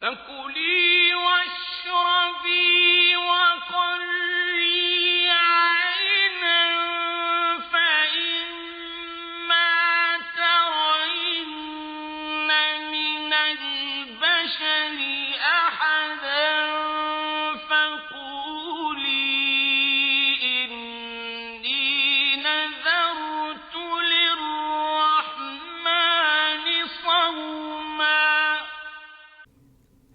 فكلي واشربي وقري عينا فإما ترين من البشر أحدا فقولي إني نذرت للرحمن صوما.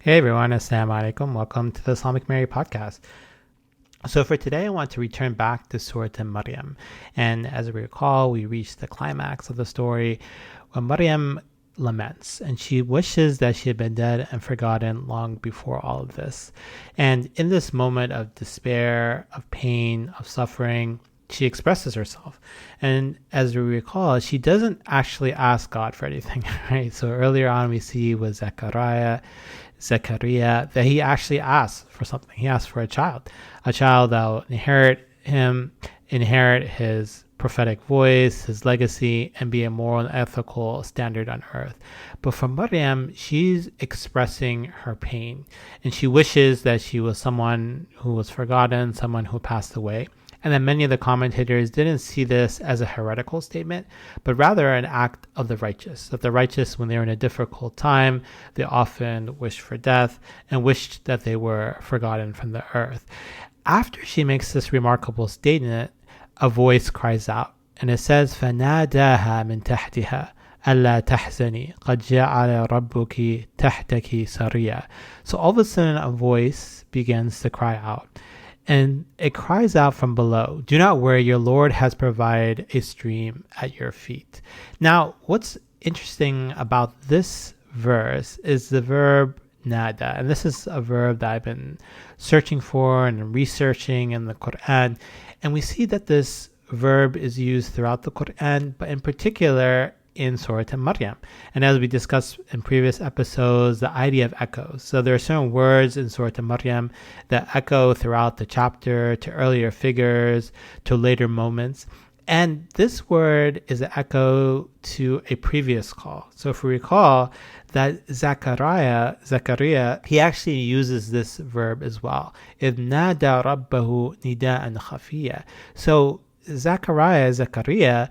Hey everyone, Assalamu alaikum. Welcome to the Islamic Mary podcast. So for today, I want to return back to Surat Maryam. And as we recall, we reached the climax of the story when Maryam laments and she wishes that she had been dead and forgotten long before all of this. And in this moment of despair, of pain, of suffering, she expresses herself. And as we recall, she doesn't actually ask God for anything, right? So earlier on we see with Zechariah that he actually asks for something. He asks for a child that will inherit him, inherit his prophetic voice, his legacy, and be a moral and ethical standard on earth. But for Maryam, she's expressing her pain, and she wishes that she was someone who was forgotten, someone who passed away. And then many of the commentators didn't see this as a heretical statement, but rather an act of the righteous. That the righteous, when they're in a difficult time, they often wish for death and wished that they were forgotten from the earth. After she makes this remarkable statement, a voice cries out, and it says, فَنَادَاهَا مِن تَحْتِهَا أَلَّا تَحْزَنِي قَدْ جَعَلَ رَبُّكِ تَحْتَكِ سَرِيًّا. So all of a sudden, a voice begins to cry out. And it cries out from below, "Do not worry, your Lord has provided a stream at your feet." Now, what's interesting about this verse is the verb nada. And this is a verb that I've been searching for and researching in the Quran. And we see that this verb is used throughout the Quran, but in particular in Surat Maryam. And as we discussed in previous episodes, the idea of echoes. So there are certain words in Surat Maryam that echo throughout the chapter to earlier figures, to later moments. And this word is an echo to a previous call. So if we recall that Zakariyya, he actually uses this verb as well. إِذْ نَادَى رَبَّهُ نِدَاءً خَفِيًّا. So Zakariyya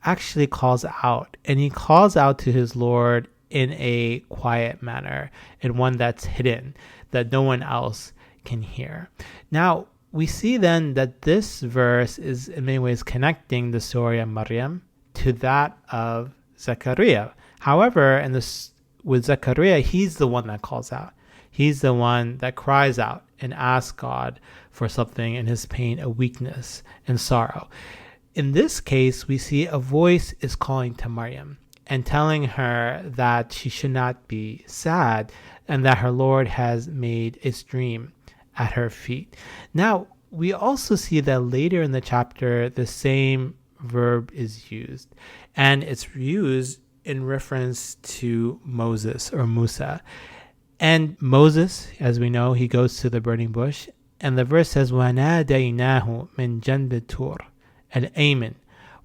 actually calls out, and he calls out to his Lord in a quiet manner, in one that's hidden, that no one else can hear. Now, we see then that this verse is in many ways connecting the story of Maryam to that of Zakariyya. However, with Zakariyya, he's the one that calls out. He's the one that cries out and asks God for something in his pain, a weakness and sorrow. In this case, we see a voice is calling to Maryam and telling her that she should not be sad and that her Lord has made a stream at her feet. Now, we also see that later in the chapter, the same verb is used, and it's used in reference to Moses or Musa. And Moses, as we know, he goes to the burning bush, and the verse says, وَنَادَيْنَاهُ مِنْ جَنْبِ الطُّورِ الْأَيْمَنِ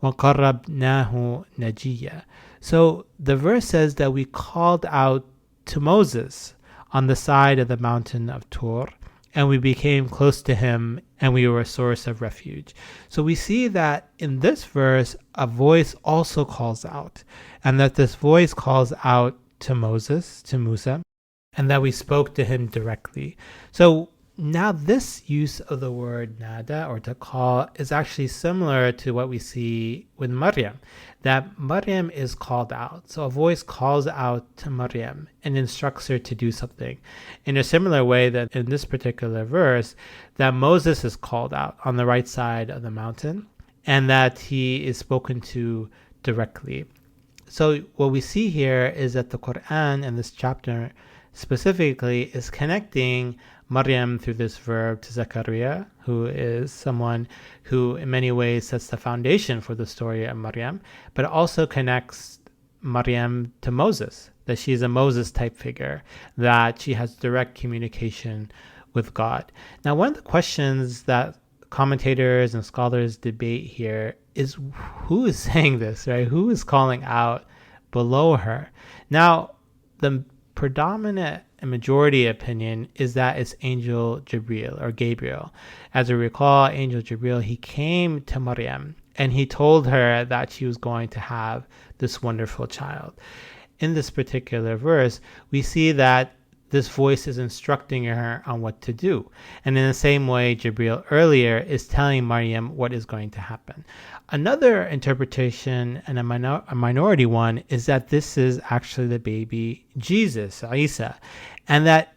وَقَرَّبْنَاهُ نَجِيًّا. So the verse says that we called out to Moses on the side of the mountain of Tur, and we became close to him, and we were a source of refuge. So we see that in this verse, a voice also calls out, and that this voice calls out to Moses, to Musa, and that we spoke to him directly. So now this use of the word nada, or to call, is actually similar to what we see with Maryam, that Maryam is called out. So a voice calls out to Maryam and instructs her to do something. In a similar way that in this particular verse, that Moses is called out on the right side of the mountain, and that he is spoken to directly. So what we see here is that the Quran in this chapter specifically is connecting Maryam through this verb to Zakariyya, who is someone who in many ways sets the foundation for the story of Maryam, but it also connects Maryam to Moses, that she's a Moses type figure, that she has direct communication with God. Now, one of the questions that commentators and scholars debate here is who is saying this, right? Who is calling out below her? Now, the predominant a majority opinion is that it's Angel Jibril or Gabriel. As we recall, Angel Jibril, he came to Maryam and he told her that she was going to have this wonderful child. In this particular verse, we see that this voice is instructing her on what to do. And in the same way, Jibril earlier is telling Maryam what is going to happen. Another interpretation, and a minority one, is that this is actually the baby Jesus, Isa, and that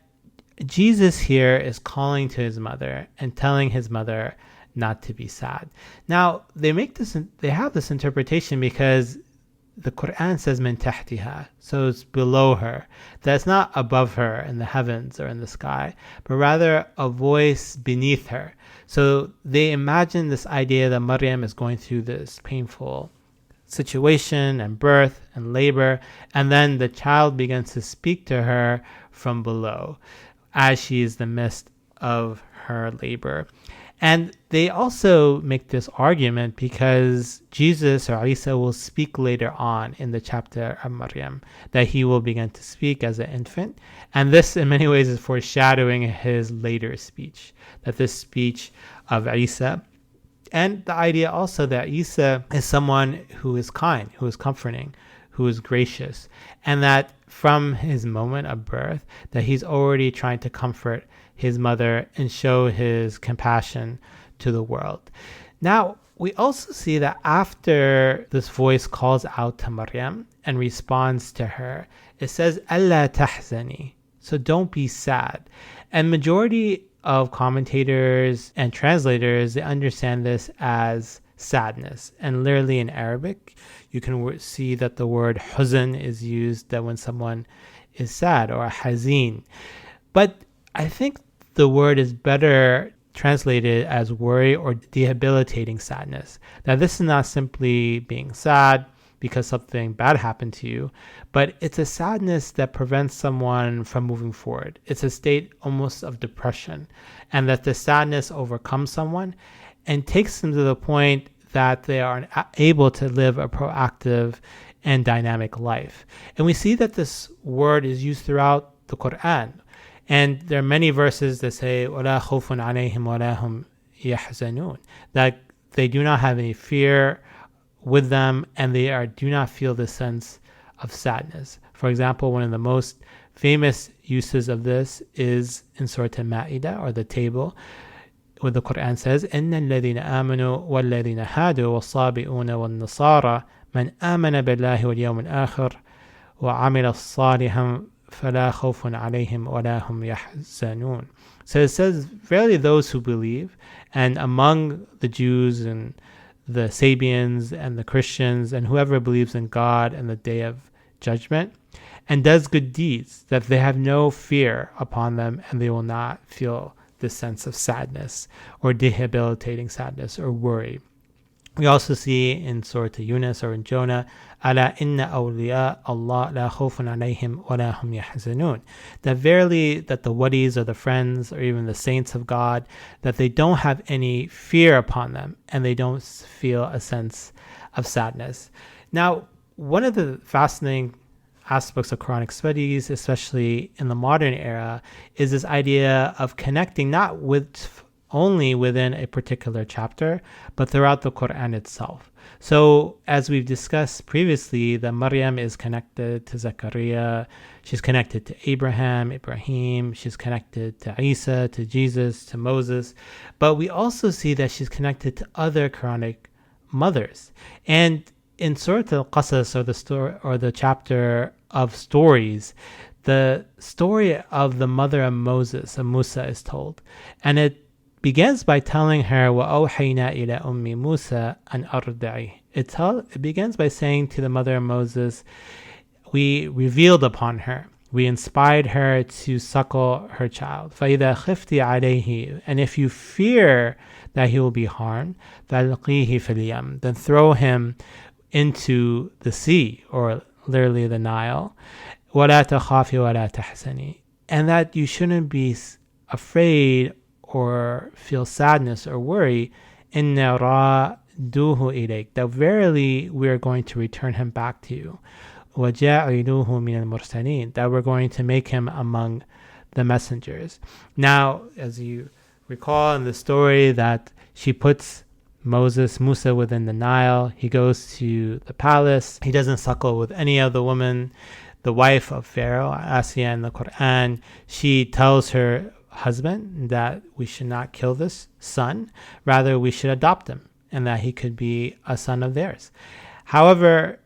Jesus here is calling to his mother and telling his mother not to be sad. Now, they have this interpretation because the Quran says min tahtiha, so it's below her. That's not above her in the heavens or in the sky, but rather a voice beneath her. So they imagine this idea that Maryam is going through this painful situation and birth and labor, and then the child begins to speak to her from below as she is in the midst of her labor. And they also make this argument because Jesus or Isa will speak later on in the chapter of Maryam, that he will begin to speak as an infant. And this in many ways is foreshadowing his later speech, that this speech of Isa, and the idea also that Isa is someone who is kind, who is comforting, who is gracious, and that from his moment of birth, that he's already trying to comfort his mother and show his compassion to the world. Now, we also see that after this voice calls out to Maryam and responds to her, it says, "Alla tahzani," so don't be sad. And majority of commentators and translators, they understand this as sadness. And literally in Arabic, you can see that the word huzn is used that when someone is sad, or hazin. But I think the word is better translated as worry or debilitating sadness. Now, this is not simply being sad because something bad happened to you, but it's a sadness that prevents someone from moving forward. It's a state almost of depression, and that the sadness overcomes someone and takes them to the point that they are able to live a proactive and dynamic life. And we see that this word is used throughout the Quran. And there are many verses that say, وَلَا خَوْفٌ عَلَيْهِمْ وَلَا هُمْ يَحْزَنُونَ, that they do not have any fear with them and they do not feel the sense of sadness. For example, one of the most famous uses of this is in Surat al-Ma'idah, or the table, where the Quran says, إِنَّ الَّذِينَ آمَنُوا وَالَّذِينَ هَادُوا وَالصَّابِئُونَ وَالنَّصَارَى مَنْ آمَنَ بِاللَّهِ وَالْيَوْمِ الْآخِرِ وَعَمِلَ صَالِحًا فَلَا خَوْفٌ عَلَيْهِمْ وَلَا هُمْ يَحْزَنُونَ. So it says, verily those who believe, and among the Jews and the Sabians and the Christians and whoever believes in God and the day of judgment, and does good deeds, that they have no fear upon them and they will not feel this sense of sadness or debilitating sadness or worry. We also see in Surah Yunus or in Jonah, أَلَا إِنَّ أَوْلِيَاءَ اللَّهِ لَا خَوْفٌ عَلَيْهِمْ وَلَا هُمْ يَحْزَنُونَ, that verily that the walis or the friends or even the saints of God, that they don't have any fear upon them and they don't feel a sense of sadness. Now, one of the fascinating aspects of Quranic studies, especially in the modern era, is this idea of connecting not with only within a particular chapter, but throughout the Quran itself. So as we've discussed previously, that Maryam is connected to Zakariyya, she's connected to Ibrahim, she's connected to Isa, to Jesus, to Moses, but we also see that she's connected to other Quranic mothers. And in Surat al-Qasas, or the chapter of stories, the story of the mother of Moses, of Musa, is told. And it begins by telling her, وَأَوْحَيْنَا إِلَى أُمِّ مُوسَى أَنْ أَرْضِعِهِ. It begins by saying to the mother of Moses, we revealed upon her, we inspired her to suckle her child. فَإِذَا خِفْتِ عَلَيْهِ, and if you fear that he will be harmed, فَأَلْقِيهِ فِي الْيَمِّ, then throw him into the sea, or literally the Nile. وَلَا تَخَافِ وَلَا تَحْزَنِي, and that you shouldn't be afraid or feel sadness or worry, إِنَّا رَادُوهُ إِلَيْكَ, that verily we are going to return him back to you. وَجَاعِلُوهُ مِنَ الْمُرْسَلِينَ, that we're going to make him among the messengers. Now, as you recall in the story, that she puts Musa within the Nile. He goes to the palace. He doesn't suckle with any other woman. The wife of Pharaoh, Asiya, in the Quran, she tells her husband that we should not kill this son, rather we should adopt him, and that he could be a son of theirs. However,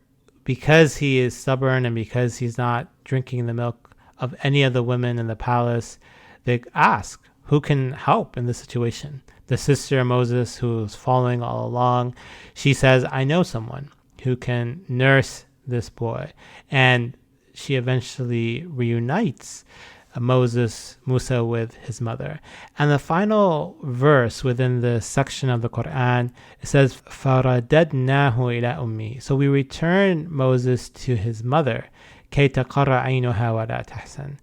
because he is stubborn and because he's not drinking the milk of any of the women in the palace, they ask, who can help in this situation? The sister of Moses, who's following all along, she says, I know someone who can nurse this boy. And she eventually reunites Musa with his mother. And the final verse within the section of the Quran, it says, فَرَدَدْنَاهُ إِلَىٰ أُمِّهِ. So we return Moses to his mother, كَيْ تَقَرَّ عَيْنُهَا وَلَا تَحْزَنَ,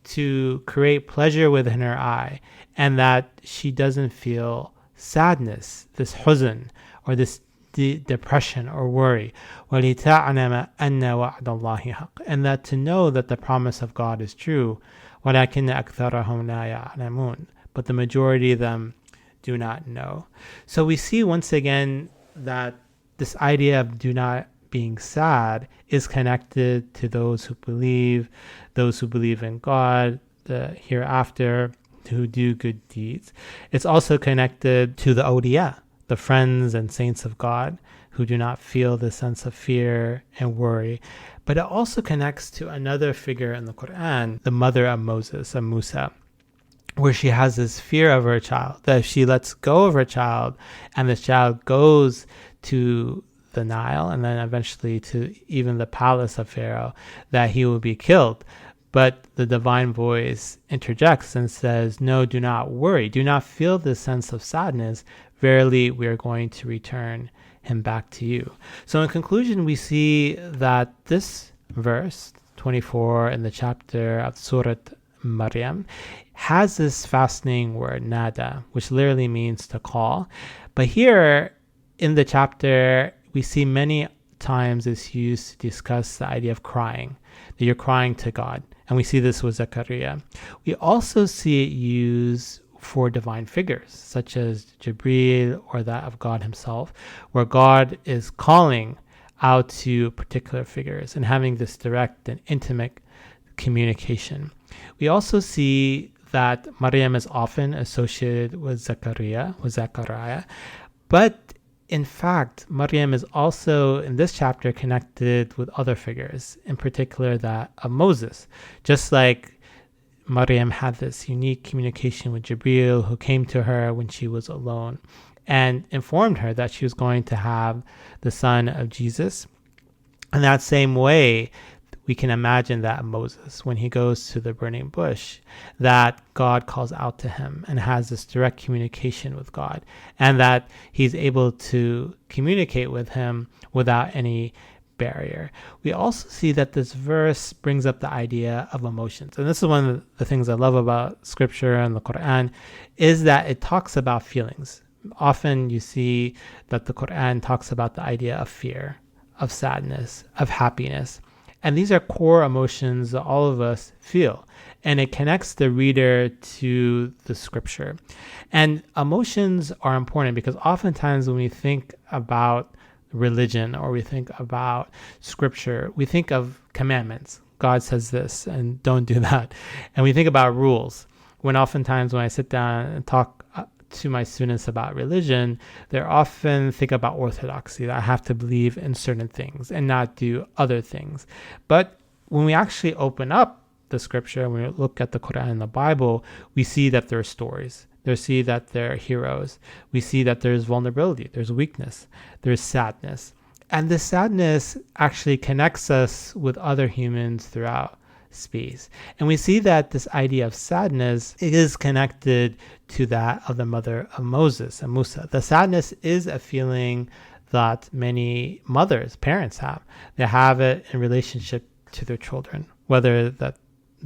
to create pleasure within her eye, and that she doesn't feel sadness, this huzn, or this depression or worry. وَلِتَعْلَمَ أَنَّ وَعْدَ اللَّهِ حَقٌّ, and that to know that the promise of God is true. وَلَكِنَّ أَكْثَرَهُمْ لَا يَعْلَمُونَ, but the majority of them do not know. So we see once again that this idea of do not being sad is connected to those who believe in God, the hereafter, who do good deeds. It's also connected to the awliya, the friends and saints of God, who do not feel the sense of fear and worry. But it also connects to another figure in the Quran, the mother of Moses, of Musa, where she has this fear of her child, that if she lets go of her child and the child goes to the Nile and then eventually to even the palace of Pharaoh, that he will be killed. But the divine voice interjects and says, no, do not worry. Do not feel this sense of sadness. Verily, we are going to return him back to you. So in conclusion, we see that this verse 24 in the chapter of Surat Maryam has this fascinating word, nada, which literally means to call. But here in the chapter, we see many times it's used to discuss the idea of crying, that you're crying to God. And we see this with Zakariyya. We also see it used for divine figures, such as Jibreel or that of God himself, where God is calling out to particular figures and having this direct and intimate communication. We also see that Maryam is often associated with Zechariah, but in fact, Maryam is also in this chapter connected with other figures, in particular that of Moses. Just like Maryam had this unique communication with Jibreel, who came to her when she was alone and informed her that she was going to have the son of Jesus. In that same way, we can imagine that Moses, when he goes to the burning bush, that God calls out to him and has this direct communication with God, and that he's able to communicate with him without any barrier. We also see that this verse brings up the idea of emotions. And this is one of the things I love about scripture and the Quran, is that it talks about feelings. Often you see that the Quran talks about the idea of fear, of sadness, of happiness. And these are core emotions that all of us feel. And it connects the reader to the scripture. And emotions are important because oftentimes when we think about religion or we think about scripture, we think of commandments. God says this and don't do that. And we think about rules. When oftentimes when I sit down and talk to my students about religion, they often think about orthodoxy, that I have to believe in certain things and not do other things. But when we actually open up the scripture, when we look at the Quran and the Bible, we see that there are stories. We see that there are heroes. We see that there's vulnerability, there's weakness, there's sadness. And this sadness actually connects us with other humans throughout space. And we see that this idea of sadness is connected to that of the mother of Moses and Musa. The sadness is a feeling that many mothers, parents have. They have it in relationship to their children, whether that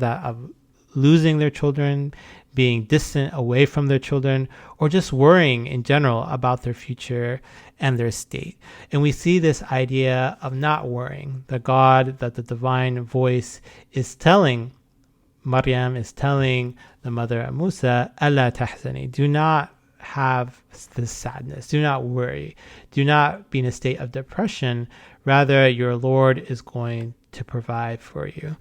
of losing their children, being distant away from their children, or just worrying in general about their future and their state. And we see this idea of not worrying, that God, that the divine voice is telling Maryam is telling the mother of Musa, "Alla tahzani," do not have this sadness, do not worry, do not be in a state of depression. Rather, your Lord is going to provide for you.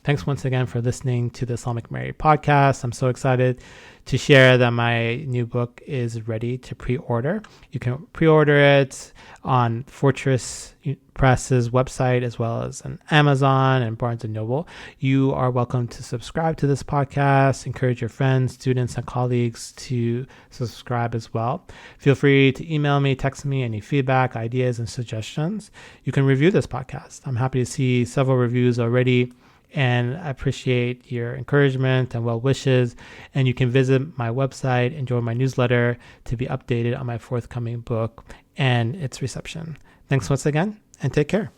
Thanks once again for listening to the Islamic Mary podcast. I'm so excited to share that my new book is ready to pre-order. You can pre-order it on Fortress Press's website as well as on Amazon and Barnes & Noble. You are welcome to subscribe to this podcast. Encourage your friends, students, and colleagues to subscribe as well. Feel free to email me, text me any feedback, ideas, and suggestions. You can review this podcast. I'm happy to see several reviews already, and I appreciate your encouragement and well wishes. And you can visit my website and join my newsletter to be updated on my forthcoming book and its reception. Thanks once again, and take care.